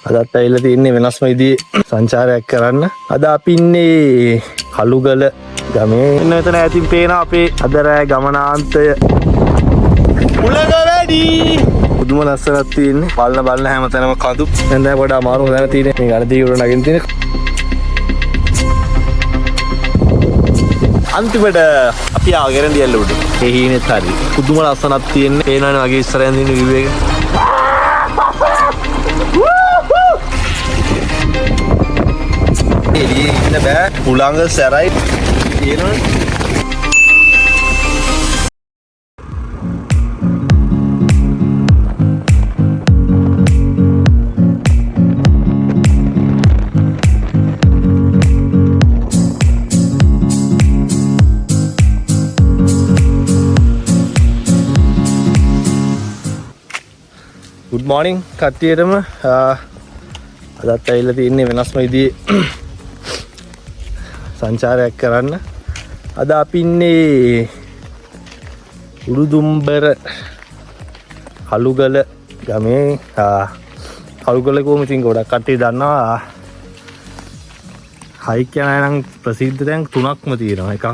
අදත් ඇවිල්ලා තින්නේ වෙනස්ම විදිහේ සංචාරයක් කරන්න. අද අපි ඉන්නේ කළුගල ගමේ. ඉන්න මෙතන ඈතින් පේන අපේ අද රෑ ගමනාන්තය. උලග වැඩි. පුදුම ලස්සනක් තියෙන්නේ. බලන හැමතැනම කඳු. දැන් දැන් පොඩ අමාරු හොදන්න තියෙන්නේ. මේ ගණදී උඩ නගින්න තියෙන්නේ. අන්තිමට අපි ආගෙන දියල්ල උඩ. ඒ හීනෙත් හරි. පුදුම ලස්සනක් තියෙන්නේ. පේනවනේ වගේ ඉස්සරහින් දින view එක. එළියේ ඉන්න බෑ. උලංග සැරයි තියෙනවනේ. Good morning කට්ටියටම. අදත් ඇවිල්ලා තින්නේ වෙනස්ම විදිහේ සංචාරයක් කරන්න. අද අපි ඉන්නේ උඩුදුම්බර කළුගල ගමේ. කළුගල කොහොම ඉතින් ගොඩක් කට්ටිය දන්නවා. හයික් යන නම් ප්‍රසිද්ධ තැන් තුනක්ම තියෙනවා. එකක්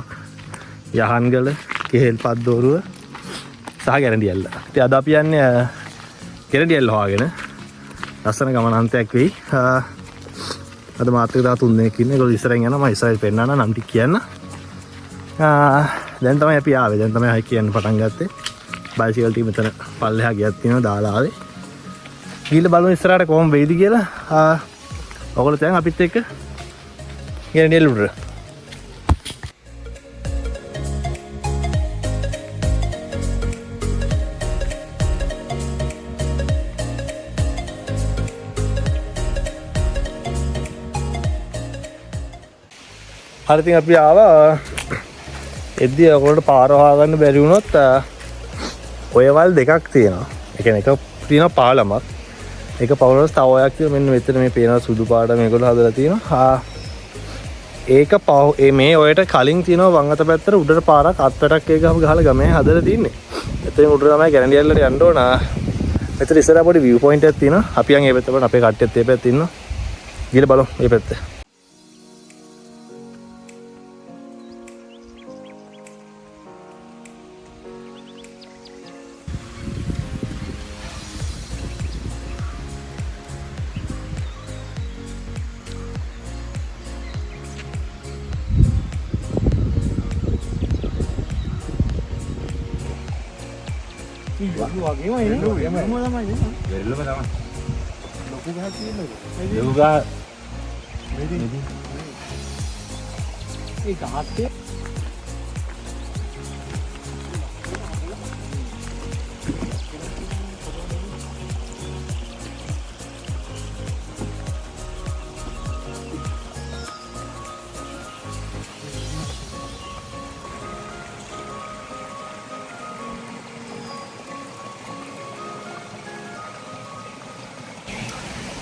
යහන්ගල, කෙහෙල්පත්දෝරුව සහ ගැරන්ඩියල්ල. ඉතින් අද අපි යන්නේ ගැරන්ඩියල්ල හොයාගෙන. ලස්සන ගමනාන්තයක් වෙයි. අද මාත් එක්ක 3 දෙනෙක් ඉන්නේ. ඒගොල්ලෝ ඉස්සරහින් යනවා. මම ඉස්සරහින් පෙන්නන්න නම් ටික කියන්න. දැන් තමයි අපි ආවේ. දැන් තමයි හයි කියන්න පටන් ගත්තේ. බයිසිකල් ටික මෙතන පල්ලෙහා ගියක් තියෙනවා දාලා ආවේ. ගිහලා බලමු ඉස්සරහට කොහොම වෙයිද කියලා. ඔයගොල්ලෝ දැන් අපිත් එක්ක ගැරන්ඩියල්ල උඩට. හරි ඉතින් අපි ආවා. එද්දි ඔයගොල්ලන්ට පාර හොයාගන්න බැරි වුණොත් ඔයවල් දෙකක් තියෙනවා. ඒ කියන්නේ එක තියෙනවා පාලමක්. එක පවුලස් තව ඔයක් තියෙනවා. මෙන්න මෙතන මේ පේන සුදු පාට මේගොල්ලෝ හදලා තියෙනවා. ඒක මේ ඔයට කලින් තියෙනවා වම් අත පැත්තට උඩට පාරක් අත්වැටක් එක ගහලා ගමේ හදලා තින්නේ. එතනින් උඩට තමයි ගැරන්ඩියල්ලට යන්න ඕන. මෙතන ඉස්සරහ පොඩි view point එකක් තියෙනවා. අපි යන් ඒ පැත්තට අපේ කට්ටියත් ඒ පැත්තේ ඉන්නවා. ගිහලා බලමු මේ පැත්තේ.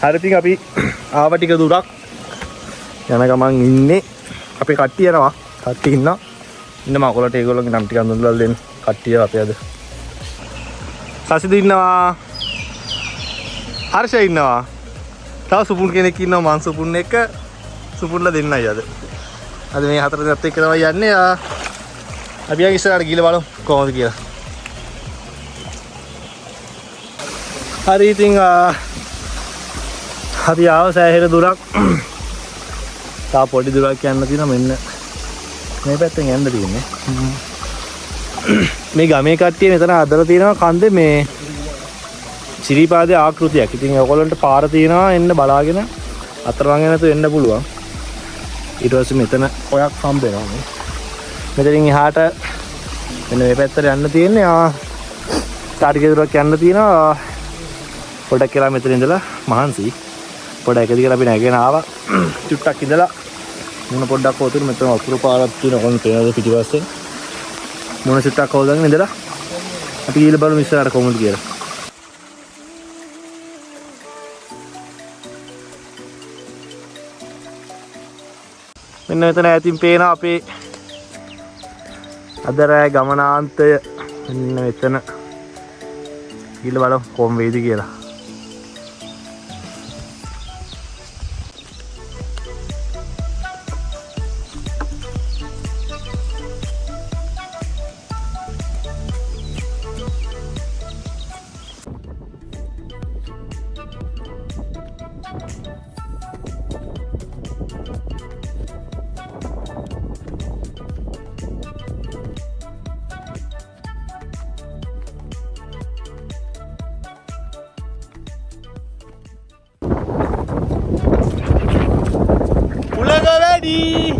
හරි ඉතින් අපි ආව ටික දුරක් යන ගමන් ඉන්නේ. අපේ කට්ටිය යනවා. කට්ටිය ඉන්නවා. ඉන්න මම ඔයගොල්ලන්ට ඒගොල්ලන්ගේ නම් ටික අඳුනලා දෙන්න. කට්ටිය අපේ අද. සසිද ඉන්නවා. හර්ෂ ඉන්නවා. තව සුපුන් කෙනෙක් ඉන්නවා. මං සුපුන් එක සුපුන්ලා දෙන්නයි අද. අද මේ හතර දෙනාත් එක්ක තමයි යන්නේ. අපි යන් ඉස්සරහට ගිහලා බලමු කොහොමද කියලා. හරි ඉතින් අපි ආව සෑහෙන දුරක්. තා පොඩි දුරක් යන්න තියෙනවා. මෙන්න මේ පැත්තෙන් යන්න තියෙන්නේ. මේ ගමේ කට්ටිය මෙතන හදලා තියෙනවා කන්දේ මේ සිරිපාදේ ආකෘතියක්. ඉතින් ඔයගොල්ලන්ට පාර තියෙනවා එන්න බලාගෙන අතරමං යන නැතුව එන්න පුළුවන්. ඊට පස්සේ මෙතන ඔයක් හම්බ වෙනවා මේ. මෙතනින් එහාට මෙන්න මේ පැත්තට යන්න තියෙන්නේ. තාටික දුරක් යන්න තියෙනවා. පොඩක් කියලා මෙතන ඉඳලා මහන්සි. පොඩක් එකදී කියලා අපි නැගෙන ආවා. චුට්ටක් ඉඳලා මුණ පොඩ්ඩක් හොතුන මෙතන වතුර පාරක් තියෙනවා. කොහොමද පේනවද පිටිපස්සේ? මුණ චුට්ටක් හොදාගෙන ඉඳලා අපි ගිහලා බලමු ඉස්සරහට කොහොමද කියලා. මෙන්න මෙතන ඈතින් පේන අපේ අද රෑ ගමනාන්තය. මෙන්න මෙතන ගිහලා බලමු කොහොම වෙයිද කියලා. Mansi.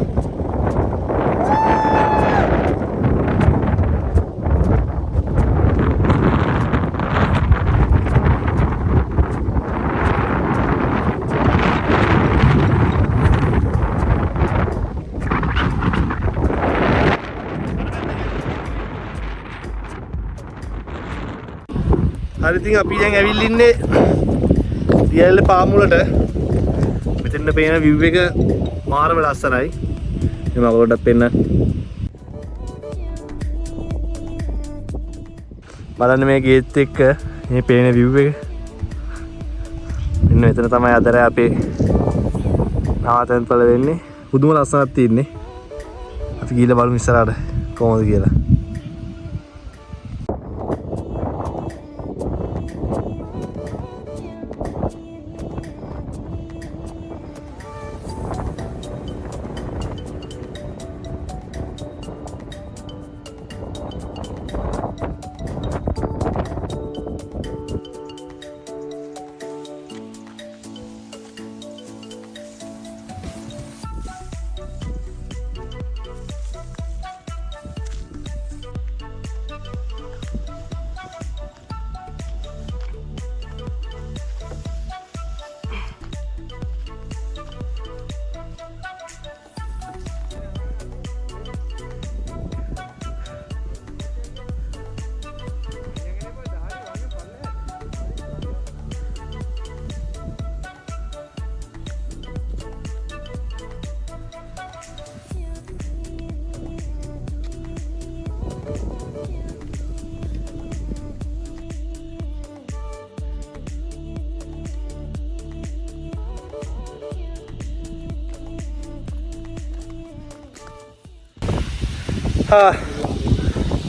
හරි ඉතින් අපි දැන් ඇවිල්ලා ඉන්නේ දියැලේ පාමුලට. මෙතන පේන view එක මාරම ලස්සනයි. මම ඔයාලට පෙන්න. බලන්න මේ ගේට් එක මේ පේන view එක. මෙන්න මෙතන තමයි අදර අපේ නවතන්පළ වෙන්නේ. පුදුම ලස්සනක් තියෙන්නේ. අපි ගිහලා බලමු ඉස්සරහට කොහොමද කියලා.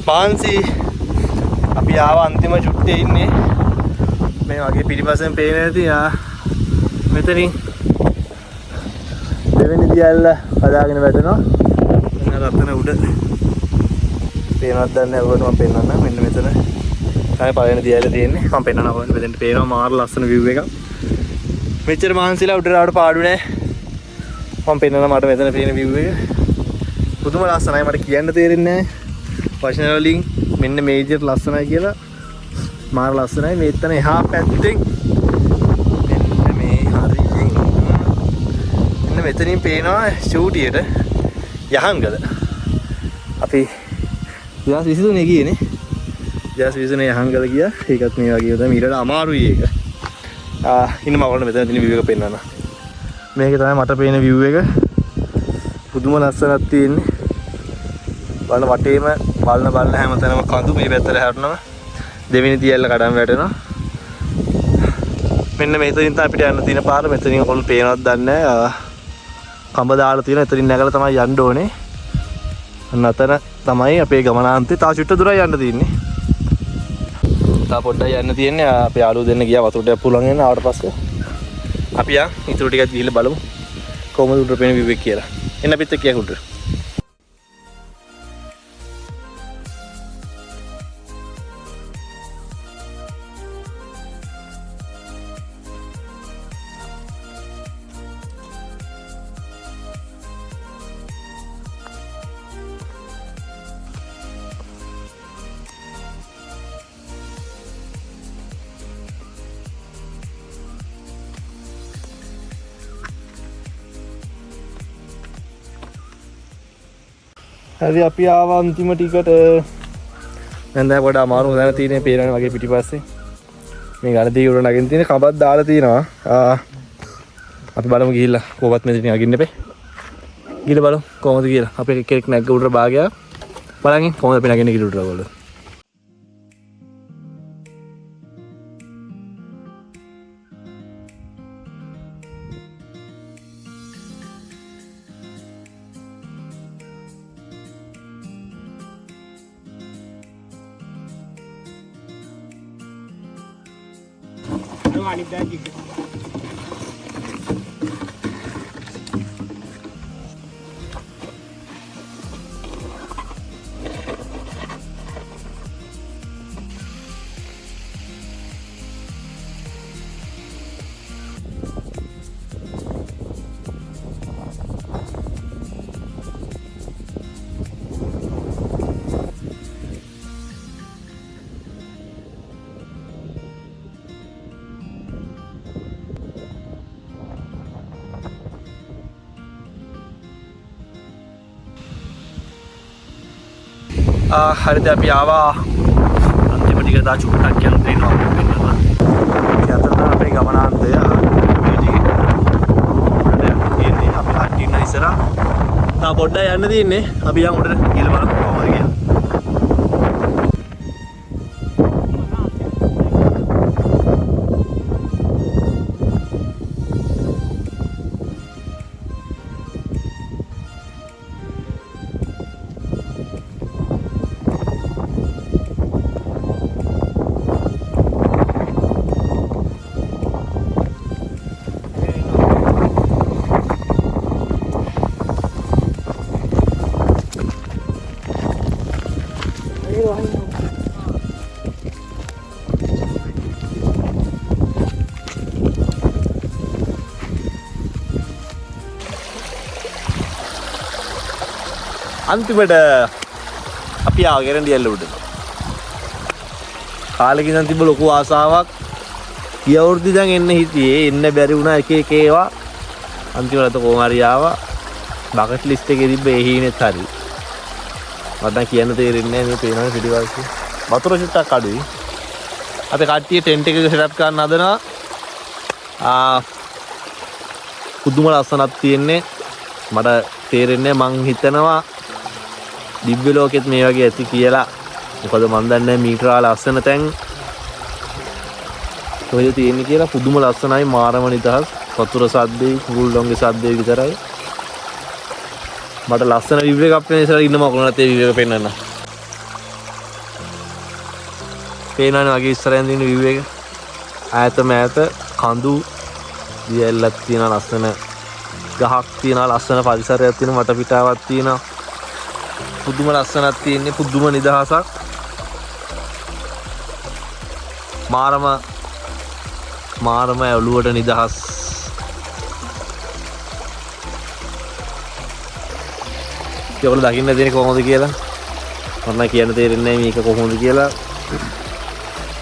මාන්සි අපි ආව අන්තිම චුට්ටේ ඉන්නේ මේ වගේ පිටිපස්සෙන් පේන ඇති මෙතනින් දෙවෙනි දියල්ල හදාගෙන වැටෙනවා මෙන්න රත්න උඩ පේනවද දන්නේ නැහැ ඔයාලට මම පෙන්නන්නම් මෙන්න මෙතන තමයි පළවෙනි දියල්ල තියෙන්නේ මම පෙන්නනවා ඔයාලට මෙතෙන්ට පේනවා මාර ලස්සන view එකක් මෙච්චර මාන්සිලා උඩට ආවට පාඩු නැහැ මම පෙන්නනවා මට මෙතන පේන view එක පුදුම ලස්සනයි මට කියන්න තේරෙන්නේ නැහැ වචන වලින් මෙන්න මේ විදිහට ලස්සනයි කියලා මාර ලස්සනයි මෙතන එහා පැත්තෙන් මෙන්න මේ හරියෙන් මෙන්න මෙතනින් පේනවා ෂූටියට යහංගල අපි 2023 ගියේනේ 2023 යහංගල ගියා ඒකත් මේ වගේ තමයි ඊට අමාරුයි ඒක ඉන්න මම ඔයාලට මෙතන තියෙන view එක පෙන්නන්න මේක තමයි මට පේන view එක පුදුම ලස්සනක් තියෙන්නේ බලන වටේම බලන හැමතැනම කඳු මේ පැත්තට හැරෙනවා දෙවෙනි දියැල්ල කඩම් වැටෙනවා මෙන්න මෙතනින් තමයි අපිට යන්න තියෙන පාර මෙතනින් ඔයගොල්ලෝ පේනවද දන්නේ නැහැ කඹ දාලා තියෙන එතනින් නැගලා තමයි යන්න ඕනේ අන්න අතන තමයි අපේ ගමනාන්තේ තා චුට්ට දුරයි යන්න තියෙන්නේ තා පොඩ්ඩක් යන්න තියෙන්නේ අපේ යාළුවෝ දෙන්න ගියා වතුරට පුළුවන් වෙන ආවට පස්සේ අපි ඊටු ටිකක් ගිහිල්ලා බලමු කොහොමද උඩට පේන view එක කියලා එන්න අපිත් එක්ක යන්න උඩට හරි අපි ආවා අන්තිම ටිකට දැන් දැන් පොඩ අමාරු දැන තියෙන පේනවනේ වගේ පිටිපස්සේ මේ ගලදී උඩ නගින්න තියෙන කබක් දාලා තියෙනවා අපි බලමු ගිහිල්ලා කොහොමත් මෙතන නගින්න එපේ ගිහලා බලමු කොහොමද කියලා අපේ කෙනෙක් නැග්ග උඩට බාගයා බලන්න කොහොමද අපි නගින්නේ ගිහලා උඩට ඔයගොල්ලෝ අනිත් බෑග් එක හරිද අපි ආවා අන්තිම ටික දා චුට්ටක් යන තේනවා වෙනවා. ඉතින් අතන අපේ ගමනාන්තය තියෙන්නේ අපි හටින්න ඉස්සරහා. තා පොඩ්ඩක් යන්න තියෙන්නේ. අපි යන් උඩට ගිහලා බලමු කොහොමද කියලා. අන්තිමට අපි ආගෙන දියල්ල උඩ. කාලෙකින් ඉඳන් තිබ්බ ලොකු ආසාවක් ගිය අවුරුද්දේ දැන් එන්න හිටියේ එන්න බැරි වුණා එක එක ඒවා. අන්තිමට කොහොම හරි ආවා. බකට් ලිස්ට් එකේ තිබ්බ ඒ හීනෙත් හරි. මට නම් කියන්න තේරෙන්නේ නැහැ මේ පේනවනේ පිටිපස්සේ. වතුර චුට්ටක් අඩුයි. අපි කට්ටිය ටෙන්ට් එක සෙටප් කරන්න හදනවා. පුදුම ලස්සනක් තියෙන්නේ. මට තේරෙන්නේ මං හිතනවා දිව්‍ය ලෝකෙත් මේ වගේ ඇති කියලා. මොකද මන් දන්නේ මීටර ලස්සන තැන් කොහෙද තියෙන්නේ කියලා. පුදුම ලස්සනයි මාරම නිදහස්. වතුර සද්දේ කුරුල්ලොන්ගේ සද්දේ විතරයි. මට ලස්සන විව් එකක් පේන ඉස්සරහ ඉන්න මොකද නැත්තේ විව් එක පෙන්නන්න. පේනවනේ වගේ ඉස්සරහින් තියෙන විව් එක. ඈත මෑත කඳු දියැලක් තියෙන ලස්සන ගහක් තියෙනවා. ලස්සන පරිසරයක් තියෙන වටපිටාවක් තියෙනවා. පුදුම ලස්සනක් තියෙන්නේ. පුදුම නිදහසක්. මාරම ඔළුවට නිදහස්. ඒගොල්ලෝ දකින්න දෙන්නේ කොහොමද කියලා මම කියන්න තේරෙන්නේ නැහැ මේක කොහොමද කියලා.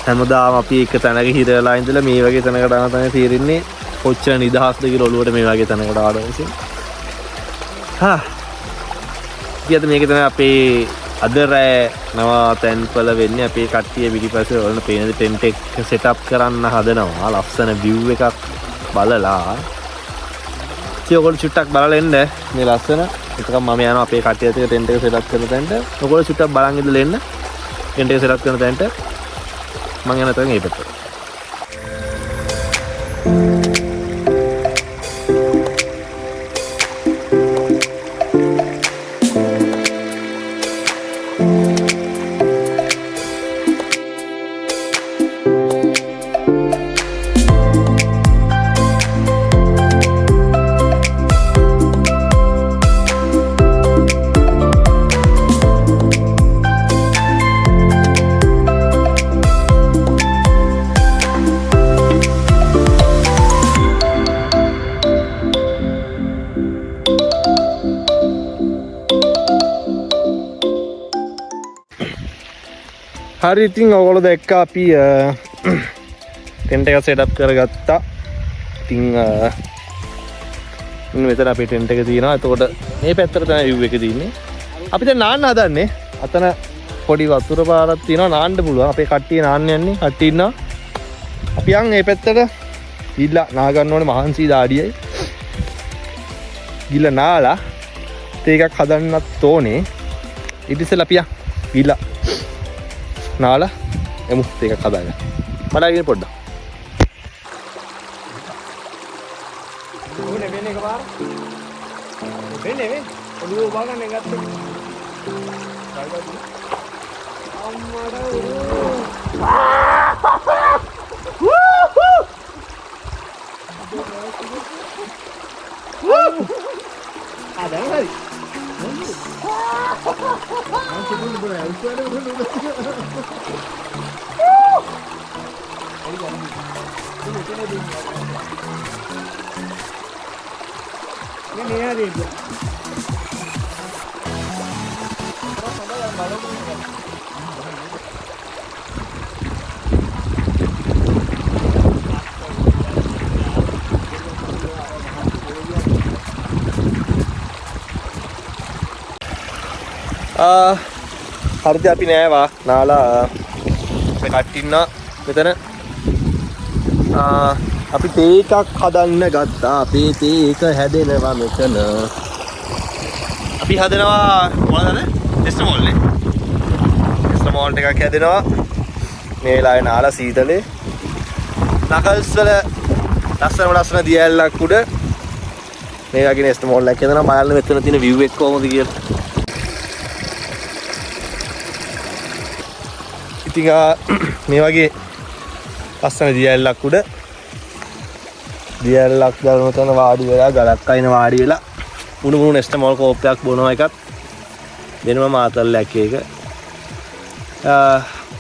හැමදාම අපි එක තැනක හිර වෙලා ඉඳලා මේ වගේ තැනකට ආන තමයි තේරෙන්නේ කොච්චර නිදහස්ද කියලා ඔළුවට මේ වගේ තැනකට ආවොත්. ඊට මේක තමයි අපේ අද රෑ නවතැන්පල වෙන්නේ. අපේ කට්ටිය පිටිපස්සේ වලන පේන ටෙන්ට් එක සෙටප් කරන්න හදනවා. ලස්සන view එකක් බලලා ඔයගොල්ලෝ චුට්ටක් බලලා එන්න මේ ලස්සන. එතකම මම යනවා අපේ කට්ටියත් එක්ක ටෙන්ට් එක සෙටප් කරන තැනට. ඔයගොල්ලෝ චුට්ටක් බලන් ඉඳලා එන්න ටෙන්ට් එක සෙටප් කරන තැනට. මම යන තැන ඒ පැත්තට. හරි ඉතින් ඔයගොල්ලෝ දැක්ක අපි ටෙන්ට් එක සෙටප් කරගත්තා. ඉතින් මෙතන අපේ ටෙන්ට් එක තියෙනවා. එතකොට මේ පැත්තට තමයි view එක තියෙන්නේ. අපි දැන් නාන්න හදන්නේ. අතන පොඩි වතුර පාරක් තියෙනවා නාන්න පුළුවන්. අපේ කට්ටිය නාන්න යන්නේ. කට්ටිය ඉන්නවා. අපි යන් මේ පැත්තට ගිහිල්ලා නා ගන්න ඕනේ මහන්සි දාඩියයි. ගිහිල්ලා නාලා තේ එකක් හදන්නත් ඕනේ. ඊට ඉස්සෙල්ලා අපි යන් ගිහිල්ලා නාලා එමු තේ එකක් හදාගන්න. බලන්න පොඩ්ඩක්. ඕනේ වෙන එක පාර. වෙන්නේ ඔළුව බාගන්න ගත්තේ. හරිද අපි නෑවා නාලා මේ කට්ටින්න මෙතන අපි තේ එකක් හදන්න ගත්තා. අපේ තේ එක හැදෙනවා මෙතන. අපි හදනවා මොනවද? ටෙස්ටමෝල් නේ. ටෙස්ටමෝල් එකක් හැදෙනවා. මේ වෙලාවේ නාලා සීතලේ. නකල්ස් වල ලස්සන දියැලක් උඩ මේ වගේ ටෙස්ටමෝල් එකක් හැදෙනවා. බලන්න මෙතන තියෙන view එක කොහොමද කියලා. ඉතින් මේ වගේ ලස්සන දියැලක් උඩ දියැලක් දාන තන වාඩි වෙලා ගලක් අයින වාඩි වෙලා මුණු නෙස්ටමෝල් කෝප්පයක් බොනවා එකත් දෙනම මාතල්ලයක් එක.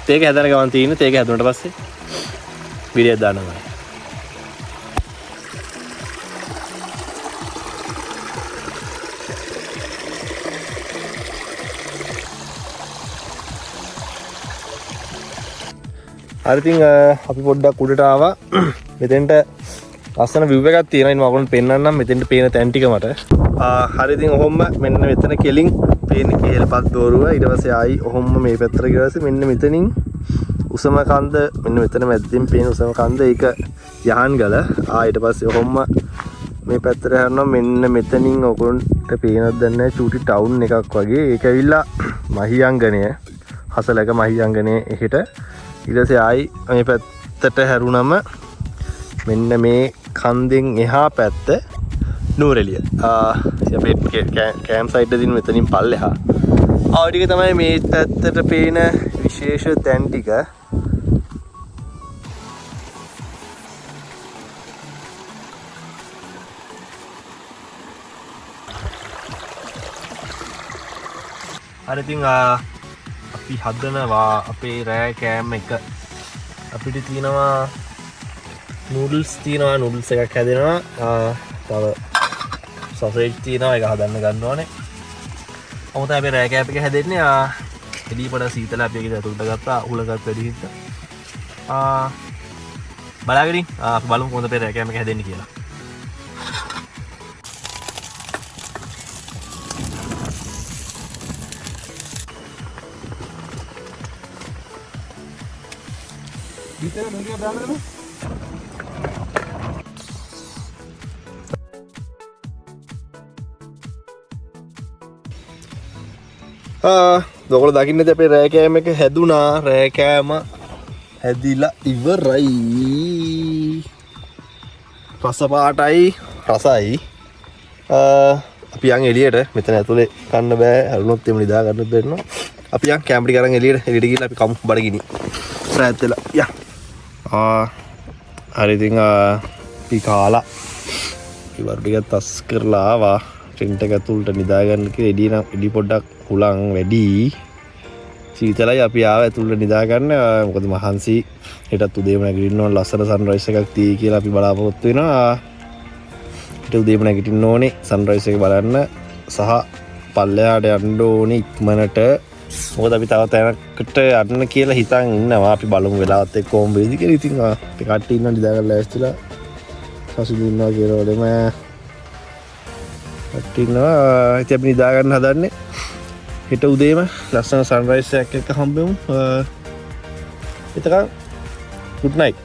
තේක හැදන ගමන් තියෙන්නේ. තේක හැදුනට පස්සේ වීඩියෝ දානවා. හරි ඉතින් අපි පොඩ්ඩක් උඩට ආවා. මෙතෙන්ට ලස්සන view එකක් තියෙනවා. ඉතින් මම ඔයගොල්ලන්ට පෙන්නන්නම් මෙතෙන්ට පේන තැන් ටික මට. හරි ඉතින් ඔහොම මෙන්න මෙතන කෙලින් පේන කේල්පත් දෝරුව. ඊට පස්සේ ආයි ඔහොම මේ පැත්තට ගියා පස්සේ මෙන්න මෙතනින් උසම කන්ද මෙන්න මෙතන මැද්දෙන් පේන උසම කන්ද ඒක යහන්ගල. ඊට පස්සේ ඔහොම මේ පැත්තට හැරෙනවා මෙන්න මෙතනින් ඔයගොල්ලන්ට පේනවද නැහැ චූටි ටවුන් එකක් වගේ. ඒක ඇවිල්ලා මහියංගනය හසලක මහියංගනය එහෙට. ඊට පස්සේ ආයි මේ පැත්තට හැරුණම මෙන්න මේ කන්දෙන් එහා පැත්ත නූරෙලිය. අපේ කෑම් සයිට් එකකින් මෙතනින් පල්ලෙහා. ආ ටික තමයි මේ පැත්තට පේන විශේෂ තැන් ටික. හරි ඉතින් අපි හදනවා අපේ රෑ කෑම් එක. අපිට තියෙනවා නූඩල්ස් තියෙනවා. නූඩල්ස් එකක් හැදෙනවා. තව සොසේජ් තියෙනවා. ඒක හදන්න ගන්න ඕනේ. අමුත අපි රෑ කෑම් එක හැදෙන්නේ එඩී පොඩ සීතල අපි ඒක ඇතුළට ගත්තා. උලගත් වැඩි හින්දා. බලාගෙන අපි බලමු කොහොමද අපේ රෑ කෑම් එක හැදෙන්නේ කියලා. Bisa nanti berapa dulu? ඔයගොල්ලෝ දකින්නේ අපේ රෑ කෑම එක හැදුනා. රෑ කෑම හැදිලා ඉවරයි. රස පාටයි රසයි. අපි යන් එළියට. මෙතන ඇතුලේ කන්න බෑ. හරුණොත් එමු නිදා ගන්නත් බැරිනවා. අපි යන් කැමරි කරන් එළියට ගිහලා අපි කමු බඩගිනි. රෑත් වෙලා. යා. හරි ඉතින් අපි කාලා ඉවර ටික තස් කරලා ආවා. ටෙන්ට් එක ඇතුළට නිදා ගන්න කියලා එඩි පොඩ්ඩක් හුලං වැඩි. සීතලයි අපි ආව ඇතුළට නිදා ගන්න. මොකද මහන්සි හෙටත් උදේම නැගිටින්න ඕන ලස්සන සන්රයිස් එකක් තියෙයි කියලා අපි බලාපොරොත්තු වෙනවා. හෙට උදේම නැගිටින්න ඕනේ සන්රයිස් එක බලන්න සහ පල්ලෙහාට යන්න ඕනේ ඉක්මනට. මොකද අපි තව තැනකට යන්න කියලා හිතන් ඉන්නවා. අපි බලමු වෙලාවත් එක්ක කොහොම වෙයිද කියලා. ඉතින් අපි කට්ටිය ඉන්නවා නිදා ගන්න ලෑස්තිලා. සසුදු ඉන්නවා කියලා වලම කට්ටිය ඉන්නවා. ඉතින් අපි නිදා ගන්න හදන්නේ. හෙට උදේම ලස්සන සන්රයිස් එකක් එක්ක හම්බෙමු. එතකන් good night.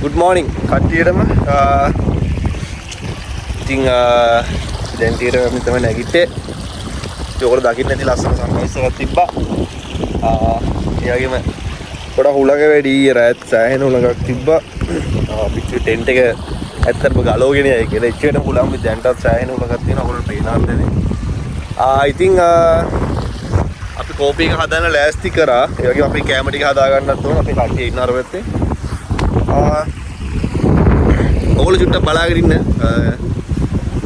good morning කට්ටියටම ඉතින් දැන් ටිකට මම තමයි නැගිට්ටේ. ඒකවල දකින්න ඇති ලස්සන සන්රයිස් එකක් තිබ්බා. ඒ වගේම පොඩ හුලඟ වැඩි රාත් සෑහෙන හුලඟක් තිබ්බා. පිටු ටෙන්ට් එක ඇත්තටම ගලවගෙන යයි කියලා. එච්චරටම හුලඟ මේ දැන්ටත් සෑහෙන හුලඟක් තියෙනවා. ඔයගොල්ලෝ පේනවාද? ඉතින් අපි කෝපි එක හදන්න ලෑස්ති කරා. ඒ වගේම අපි කැම ටික හදා ගන්නත් ඕන. අපි කට්ටිය ඉන්න අර පැත්තේ. ඔයගොල්ලෝ චුට්ටක් බලාගෙන ඉන්න.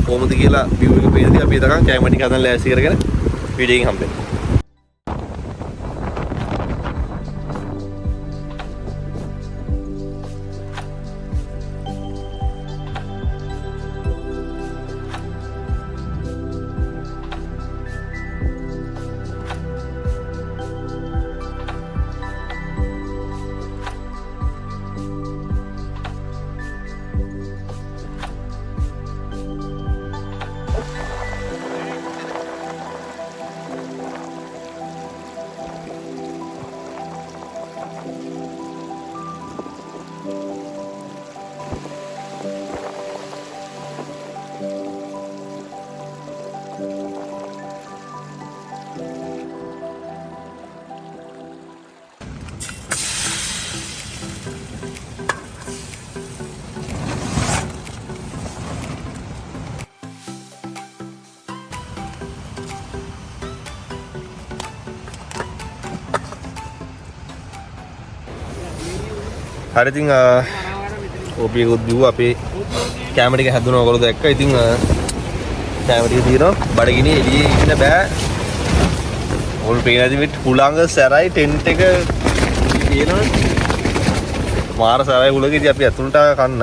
කොහොමද කියලා view එක පේනදී අපි එතකන් කැම ටික හදන්න ලෑස්ති කරගෙන වීඩියෝ එකෙන් හම්බෙන්න. හරි ඉතින් කෝපි එකත් බිව්වා අපේ කැම ටික හැදුනා ඔයගොල්ලෝ දැක්කා. ඉතින් කැම ටික තියෙනවා බඩගිනි එළියේ ඉන්න බෑ. ඔයගොල්ලෝ පේන ඇති මෙත් හුලඟ සැරයි ටෙන්ට් එක තියෙනවා. මාර සැරයි හුලඟ ඉතින් අපි ඇතුළට කන්න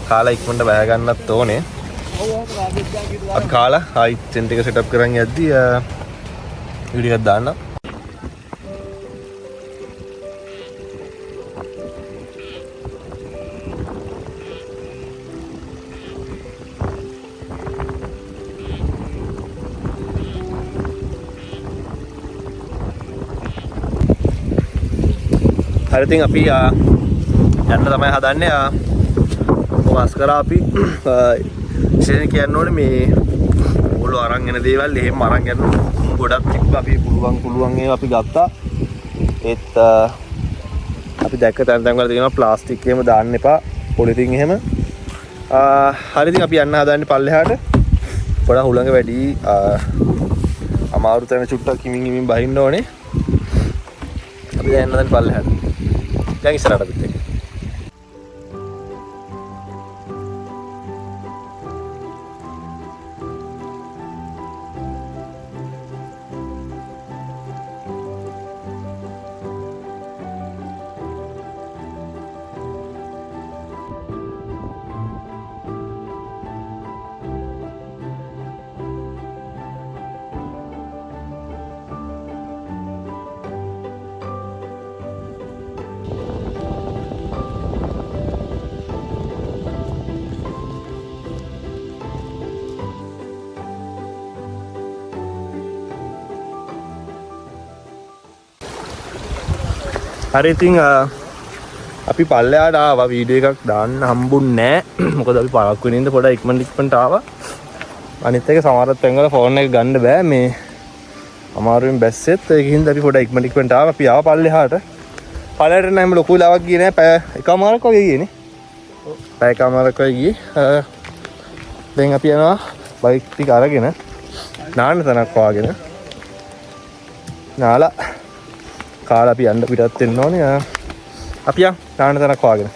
කාලා ඉක්මනට බෑ ගන්නත් ඕනේ. අපි කාලා ආයි ටෙන්ට් එක සෙටප් කරන් යද්දී වීඩියෝ එකක් දාන්න. හරි ඉතින් අපි යන්න තමයි හදන්නේ. වාස් කරා අපි ඉතින් කියන්න ඕනේ මේ ඔයගොල්ලෝ අරන් එන දේවල් එහෙම අරන් යන්න ගොඩක් තිබ්බා. අපි පුළුවන් ඒවා අපි ගත්තා. ඒත් අපි දැක්ක තැන් වල තියෙනවා ප්ලාස්ටික් එහෙම දාන්න එපා. පොලිතින් එහෙම. හරි ඉතින් අපි යන්න හදන්නේ පල්ලෙහාට. පොඩ හුලඟ වැඩි අමාරු තැන චුට්ටක් හිමින් බහින්න ඕනේ. අපි දැන් යන්න හදන්නේ පල්ලෙහාට. දැන් ඉස්සරහට පිට එක. හරි ඉතින් අපි පල්ලෙහාට ආවා. වීඩියෝ එකක් දාන්න හම්බුන්නේ නැහැ. මොකද අපි පරක්කු වෙනින්ද පොඩ ඉක්මනට ආවා. අනිත් එක සමහර තැන්වල ෆෝන් එක ගන්න බෑ. මේ අමාරුවෙන් බැස්සෙත් ඒකින්ද අපි පොඩ ඉක්මනට ආවා. අපි ආවා පල්ලෙහාට. පල්ලෙහාට නම් ලොකු ලාවක් ගියේ නෑ. පැය එකමාරක් වගේ ගියේ නේ. පැය එකමාරක් වගේ ගියේ. දැන් අපි යනවා බයික් ටික අරගෙන නාන්න තැනක් වාගෙන. නාලා කාලා අපි යන්න පිටත් වෙන්න ඕනේ. අපි යන් නාන්න තැනක් වාගෙන.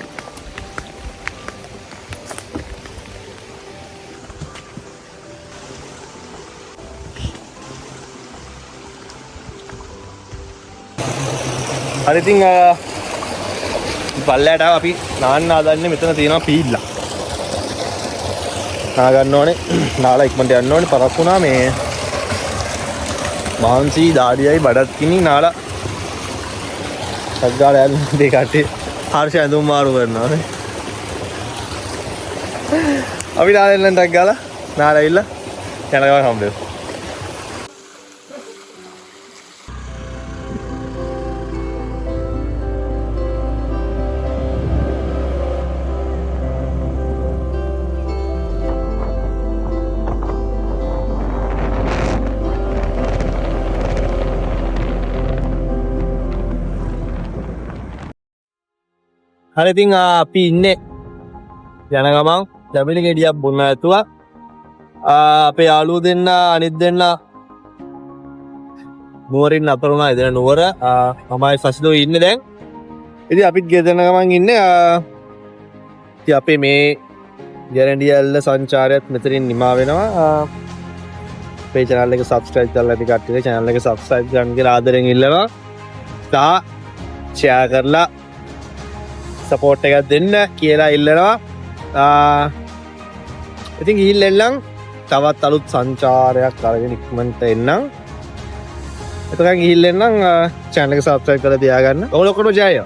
හරි ඉතින් පල්ලයට අපි නාන්න හදන්නේ. මෙතන තියෙනවා පීල්ලා. නා ගන්න ඕනේ. නාලා ඉක්මනට යන්න ඕනේ. පරක් වුණා මේ මාන්සි දාඩියයි බඩත් කිනි නාලා සග්ගාල යන දෙකට හර්ෂ ඇඳුම් මාරු කරනවා නේ. අපි නාලෙන් ටක් ගාලා නාලා ඇවිල්ලා යන ගමන් හම්බෙමු. හරි ඉතින් අපි ඉන්නේ යන ගමන් දැමිලි ගෙඩියක් බොන්න ඇතුව අපේ යාළුවෝ දෙන්න අනිත් දෙන්න නුවරින් අතර වුණා එදෙන නුවර මමයි ෆස්ලෝ ඉන්නේ දැන් ඉතින් අපිත් ගෙදෙන ගමන් ඉන්නේ ඉතින් අපේ මේ ගැරන්ඩියල්ල සංචාරයත් මෙතනින් නිමා වෙනවා අපේ channel එක subscribe කරලා නැති කට්ටිය channel එක subscribe කරන්න කියලා ආදරෙන් ඉල්ලනවා තා share කරලා support එකක් දෙන්න කියලා ඉල්ලනවා ඉතින් ගිහිල්ලා එන්නම් තවත් අලුත් සංචාරයක් අරගෙන ඉක්මනට එන්නම් එතකන් ගිහිල්ලා එන්නම් channel එක subscribe කරලා තියාගන්න ඔයගොල්ලෝ කොහොමද ජයය